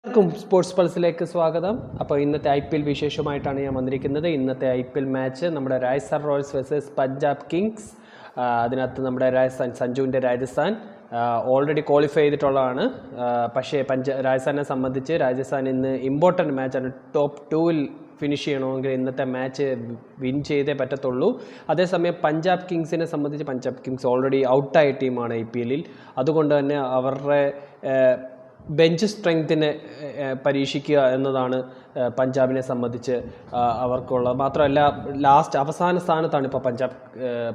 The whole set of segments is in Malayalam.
എല്ലാവർക്കും സ്പോർട്സ് പൾസിലേക്ക് സ്വാഗതം. അപ്പോൾ ഇന്നത്തെ IPL വിശേഷമായിട്ടാണ് ഞാൻ വന്നിരിക്കുന്നത്. ഇന്നത്തെ IPL മാച്ച് നമ്മുടെ Rajasthan Royals versus Punjab Kings. അതിനകത്ത് നമ്മുടെ സഞ്ജുവിൻ്റെ രാജസ്ഥാൻ ഓൾറെഡി ക്വാളിഫൈ ചെയ്തിട്ടുള്ളതാണ്. പക്ഷേ രാജസ്ഥാനെ സംബന്ധിച്ച് രാജസ്ഥാൻ ഇന്ന് ഇമ്പോർട്ടൻറ്റ് മാച്ചാണ്. ടോപ്പ് 2-ൽ ഫിനിഷ് ചെയ്യണമെങ്കിൽ ഇന്നത്തെ മാച്ച് വിൻ ചെയ്തേ പറ്റത്തുള്ളൂ. അതേസമയം പഞ്ചാബ് കിങ്സിനെ സംബന്ധിച്ച് പഞ്ചാബ് കിങ്സ് ഓൾറെഡി ഔട്ടായ ടീമാണ് IPL-ൽ. അതുകൊണ്ട് തന്നെ അവരുടെ ബെഞ്ച് സ്ട്രെങ്തിനെ പരീക്ഷിക്കുക എന്നതാണ് പഞ്ചാബിനെ സംബന്ധിച്ച് അവർക്കുള്ളത്. മാത്രമല്ല അവസാന സ്ഥാനത്താണ് ഇപ്പോൾ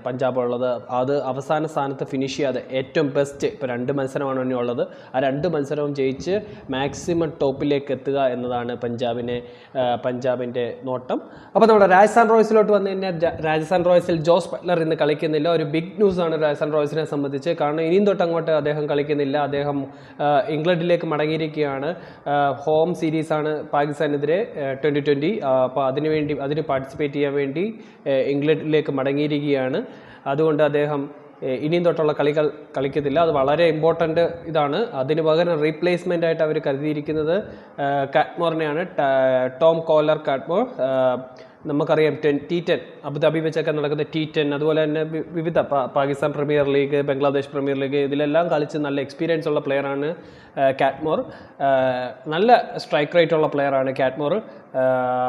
പഞ്ചാബ് ഉള്ളത്. അത് അവസാന സ്ഥാനത്ത് ഫിനിഷ് ചെയ്യാതെ ഏറ്റവും ബെസ്റ്റ് ഇപ്പോൾ 2 മത്സരമാണ് ഇനി ഉള്ളത്. ആ 2 മത്സരവും ജയിച്ച് മാക്സിമം ടോപ്പിലേക്ക് എത്തുക എന്നതാണ് പഞ്ചാബിൻ്റെ നോട്ടം. അപ്പോൾ നമ്മുടെ രാജസ്ഥാൻ റോയൽസിലോട്ട് വന്നു കഴിഞ്ഞാൽ രാജസ്ഥാൻ റോയൽസിൽ ജോസ് ബട്ട്ലർ ഇന്ന് കളിക്കുന്നില്ല. ഒരു ബിഗ് ന്യൂസാണ് രാജസ്ഥാൻ റോയൽസിനെ സംബന്ധിച്ച്. കാരണം ഇനിയും തൊട്ടങ്ങോട്ട് അദ്ദേഹം കളിക്കുന്നില്ല. അദ്ദേഹം ഇംഗ്ലണ്ടിലേക്ക് മടങ്ങിയിരിക്കുകയാണ്. ഹോം സീരീസാണ് പാകിസ്ഥാനെതിരെ 2020. അപ്പോൾ അതിന് പാർട്ടിസിപ്പേറ്റ് ചെയ്യാൻ വേണ്ടി ഇംഗ്ലണ്ടിലേക്ക് മടങ്ങിയിരിക്കുകയാണ്. അതുകൊണ്ട് അദ്ദേഹം ഇനിയും തൊട്ടുള്ള കളികൾ കളിക്കത്തില്ല. അത് വളരെ ഇമ്പോർട്ടൻ്റ് ഇതാണ്. അതിന് പകരം റീപ്ലേസ്മെൻ്റ് ആയിട്ട് അവർ കരുതിയിരിക്കുന്നത് കാറ്റ്മോറിനെയാണ്. Tom collar കാറ്റ്മോർ. നമുക്കറിയാം T10 അബുദാബി വെച്ചൊക്കെ നടക്കുന്ന T10, അതുപോലെ തന്നെ വിവിധ Pakistan premier league, Bangladesh premier league, ഇതിലെല്ലാം കളിച്ച് നല്ല എക്സ്പീരിയൻസ് ഉള്ള പ്ലെയറാണ് കാറ്റ്മോർ. നല്ല സ്ട്രൈക്ക് റേറ്റ് ഉള്ള പ്ലെയറാണ് കാറ്റ്മോർ.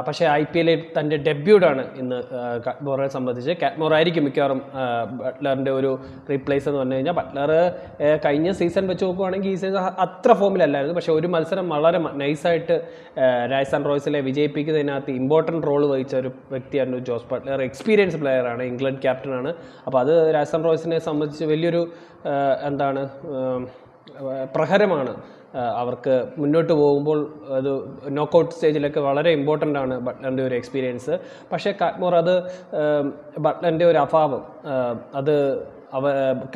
പക്ഷേ IPL-ൽ തൻ്റെ ഡെബ്യൂട്ടാണ് ഇന്ന് കാറ്റ്മോറെ സംബന്ധിച്ച്. കാറ്റ്മോർ ആയിരിക്കും മിക്കവാറും ബട്ട്ലറിൻ്റെ ഒരു റീപ്ലേസ് എന്ന് പറഞ്ഞു കഴിഞ്ഞാൽ. ബട്ട്ലർ കഴിഞ്ഞ സീസൺ വെച്ച് നോക്കുകയാണെങ്കിൽ ഈ സീസൺ അത്ര ഫോമിലല്ലായിരുന്നു. പക്ഷേ ഒരു മത്സരം വളരെ നൈസായിട്ട് രാജസ്ഥാൻ റോയൽസിലെ വിജയിപ്പിക്കുന്നതിനകത്ത് ഇമ്പോർട്ടൻറ്റ് റോൾ വഹിച്ച ഒരു വ്യക്തിയാണ് ജോസ് ബട്ട്ലർ. എക്സ്പീരിയൻസ് പ്ലെയറാണ്, ഇംഗ്ലണ്ട് ക്യാപ്റ്റനാണ്. അപ്പോൾ അത് രാജസ്ഥാൻ റോയൽസിനെ സംബന്ധിച്ച് വലിയൊരു പ്രഹരമാണ്. അവർക്ക് മുന്നോട്ട് പോകുമ്പോൾ അത് നോക്കൗട്ട് സ്റ്റേജിലൊക്കെ വളരെ ഇമ്പോർട്ടൻ്റ് ആണ് ബട്ട്ലറിൻ്റെ ഒരു എക്സ്പീരിയൻസ്. പക്ഷേ കാറ്റ്മോർ ബട്ട്ലറിൻ്റെ ഒരു അഭാവം അത്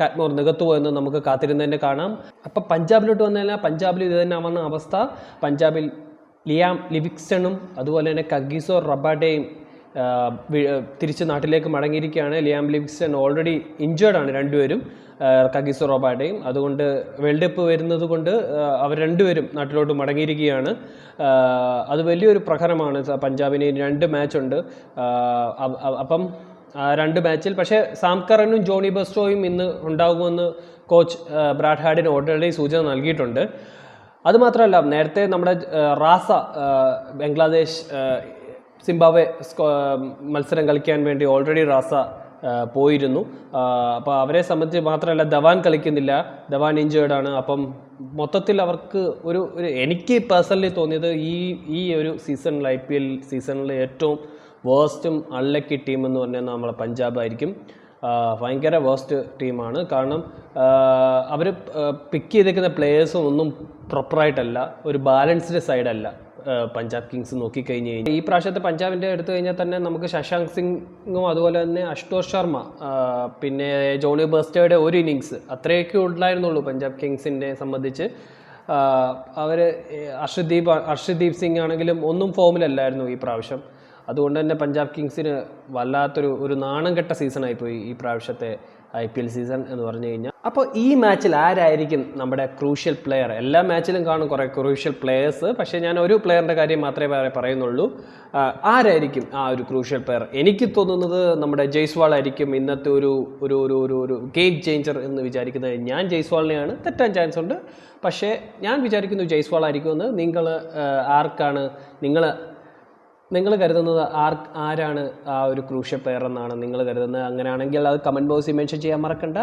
കാറ്റ്മോർ നികത്തുമോ എന്ന് നമുക്ക് കാത്തിരുന്നതിൻ്റെ കാണാം. അപ്പം പഞ്ചാബിലോട്ട് വന്നു കഴിഞ്ഞാൽ പഞ്ചാബിൽ ഇത് തന്നെ ആവുന്ന അവസ്ഥ. പഞ്ചാബിൽ ലിയാം ലിവിങ്സ്റ്റണും അതുപോലെ തന്നെ കഗിസോ റബാഡയും തിരിച്ച് നാട്ടിലേക്ക് മടങ്ങിയിരിക്കുകയാണ്. ലിയാം ലിവിങ്സ്റ്റൺ ഓൾറെഡി ഇഞ്ചേർഡാണ് രണ്ടുപേരും, കഗിസോ റബാഡയും. അതുകൊണ്ട് വേൾഡ് കപ്പ് വരുന്നത് കൊണ്ട് അവർ രണ്ടുപേരും നാട്ടിലോട്ട് മടങ്ങിയിരിക്കുകയാണ്. അത് വലിയൊരു പ്രഹരമാണ് പഞ്ചാബിന്. 2 മാച്ചുണ്ട്. അപ്പം 2 മാച്ചിൽ പക്ഷേ സാം കറനും ജോണി ബെസ്റ്റോയും ഇന്ന് ഉണ്ടാകുമെന്ന് കോച്ച് ബ്രാഡ് ഹാഡിന് ഓൾറെഡി സൂചന നൽകിയിട്ടുണ്ട്. അതുമാത്രമല്ല, നേരത്തെ നമ്മുടെ റാസ ബംഗ്ലാദേശ് സിംബാബ്വെ മത്സരം കളിക്കാൻ വേണ്ടി ഓൾറെഡി റാസ പോയിരുന്നു. അപ്പോൾ അവരെ സംബന്ധിച്ച് മാത്രമല്ല, ധവാൻ കളിക്കുന്നില്ല, ധവാൻ ഇഞ്ചേർഡാണ്. അപ്പം മൊത്തത്തിൽ അവർക്ക് ഒരു എനിക്ക് പേഴ്സണലി തോന്നിയത് ഈ ഒരു സീസണിൽ IPL സീസണിൽ ഏറ്റവും വേഴ്സ്റ്റും അൺലക്കി ടീം എന്ന് പറഞ്ഞാൽ നമ്മളെ പഞ്ചാബ് ആയിരിക്കും. ഭയങ്കര വേഴ്സ്റ്റ് ടീമാണ്. കാരണം അവർ പിക്ക് ചെയ്തേക്കുന്ന പ്ലേയേഴ്സും ഒന്നും പ്രോപ്പറായിട്ടല്ല, ഒരു ബാലൻസ്ഡ് സൈഡല്ല പഞ്ചാബ് കിങ്സ് നോക്കിക്കഴിഞ്ഞ് കഴിഞ്ഞാൽ. ഈ പ്രാവശ്യത്തെ പഞ്ചാബിൻ്റെ എടുത്തു കഴിഞ്ഞാൽ തന്നെ നമുക്ക് ശശാങ്ക് സിംഗും അതുപോലെ തന്നെ അശുതോഷ് ശർമ്മ, പിന്നെ ജോണി ബെസ്റ്റോയുടെ ഒരു ഇന്നിങ്സ് അത്രയൊക്കെ ഉണ്ടായിരുന്നുള്ളൂ പഞ്ചാബ് കിങ്സിനെ സംബന്ധിച്ച്. അവർ അർഷദീപ് സിംഗ് ആണെങ്കിലും ഒന്നും ഫോമിലല്ലായിരുന്നു ഈ പ്രാവശ്യം. അതുകൊണ്ട് തന്നെ പഞ്ചാബ് കിങ്സിന് വല്ലാത്തൊരു നാണം കെട്ട സീസണായിപ്പോയി ഈ പ്രാവശ്യത്തെ IPL സീസൺ എന്ന് പറഞ്ഞു കഴിഞ്ഞാൽ. അപ്പോൾ ഈ മാച്ചിൽ ആരായിരിക്കും നമ്മുടെ ക്രൂഷ്യൽ പ്ലെയർ? എല്ലാ മാച്ചിലും കാണും കുറേ ക്രൂഷ്യൽ പ്ലെയേഴ്സ്. പക്ഷേ ഞാൻ ഒരു പ്ലെയറിൻ്റെ കാര്യം മാത്രമേ പറയുന്നുള്ളൂ. ആരായിരിക്കും ആ ഒരു ക്രൂഷ്യൽ പ്ലെയർ? എനിക്ക് തോന്നുന്നത് നമ്മുടെ ജയ്സ്വാൾ ആയിരിക്കും ഇന്നത്തെ ഒരു ഗെയിം ചേഞ്ചർ എന്ന് വിചാരിക്കുന്നത്. ഞാൻ ജയ്സ്വാളിനെയാണ്. തെറ്റാൻ ചാൻസ് ഉണ്ട്, പക്ഷേ ഞാൻ വിചാരിക്കുന്നു ജയ്സ്വാൾ ആയിരിക്കുമെന്ന്. ആർക്കാണ് നിങ്ങൾ കരുതുന്നത്? ആരാണ് ആ ഒരു ക്രൂഷ്യൽ പ്ലെയർ എന്നാണ് നിങ്ങൾ കരുതുന്നത്? അങ്ങനെയാണെങ്കിൽ അത് കമൻറ്റ് ബോക്സിൽ മെൻഷൻ ചെയ്യാൻ മറക്കണ്ട.